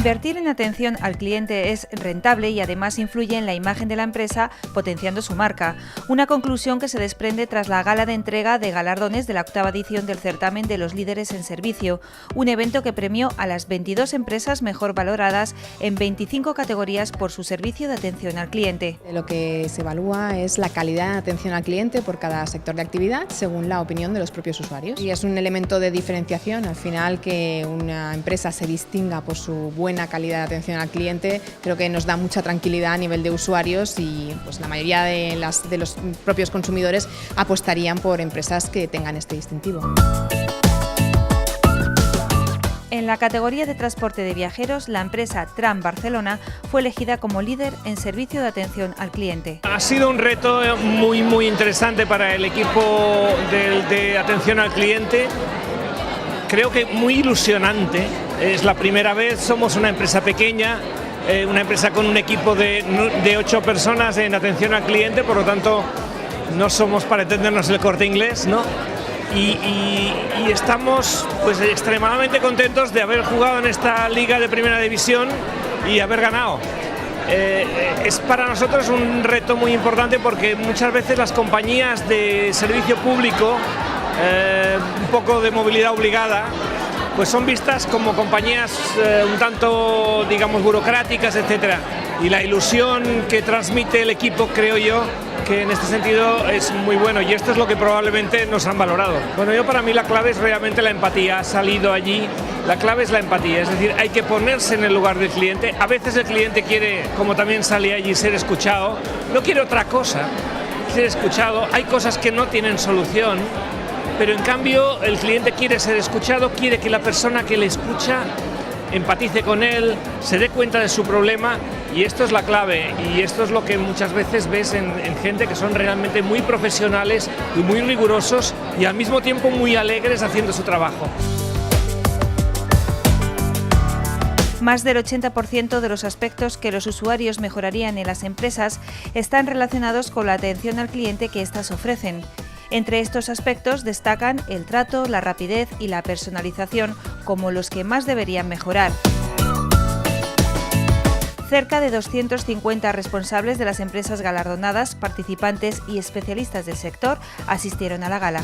Invertir en atención al cliente es rentable y además influye en la imagen de la empresa, potenciando su marca. Una conclusión que se desprende tras la gala de entrega de galardones de la 8ª edición del certamen de los líderes en servicio, un evento que premió a las 22 empresas mejor valoradas en 25 categorías por su servicio de atención al cliente. Lo que se evalúa es la calidad de atención al cliente por cada sector de actividad, según la opinión de los propios usuarios. Y es un elemento de diferenciación, al final, que una empresa se distinga por su buena calidad de atención al cliente. Creo que nos da mucha tranquilidad a nivel de usuarios y pues la mayoría de los propios consumidores apostarían por empresas que tengan este distintivo. En la categoría de transporte de viajeros, la empresa Tram Barcelona fue elegida como líder en servicio de atención al cliente. Ha sido un reto muy interesante para el equipo de atención al cliente. Creo que muy ilusionante. Es la primera vez, somos una empresa pequeña, una empresa con un equipo de 8 personas en atención al cliente, por lo tanto no somos, para entendernos, el Corte Inglés, ¿no? Y estamos pues extremadamente contentos de haber jugado en esta liga de primera división y haber ganado. Es para nosotros un reto muy importante porque muchas veces las compañías de servicio público, un poco de movilidad obligada, pues son vistas como compañías un tanto, digamos, burocráticas, etcétera. Y la ilusión que transmite el equipo, creo yo, que en este sentido es muy bueno, y esto es lo que probablemente nos han valorado. Bueno, para mí la clave es realmente la empatía. Ha salido allí, la clave es la empatía, es decir, hay que ponerse en el lugar del cliente. A veces el cliente quiere, como también salí allí, ser escuchado, no quiere otra cosa, ser escuchado. Hay cosas que no tienen solución, pero en cambio el cliente quiere ser escuchado, quiere que la persona que le escucha empatice con él, se dé cuenta de su problema, y esto es la clave, y esto es lo que muchas veces ves en gente que son realmente muy profesionales y muy rigurosos y al mismo tiempo muy alegres haciendo su trabajo. Más del 80% de los aspectos que los usuarios mejorarían en las empresas están relacionados con la atención al cliente que éstas ofrecen. Entre estos aspectos destacan el trato, la rapidez y la personalización como los que más deberían mejorar. Cerca de 250 responsables de las empresas galardonadas, participantes y especialistas del sector asistieron a la gala.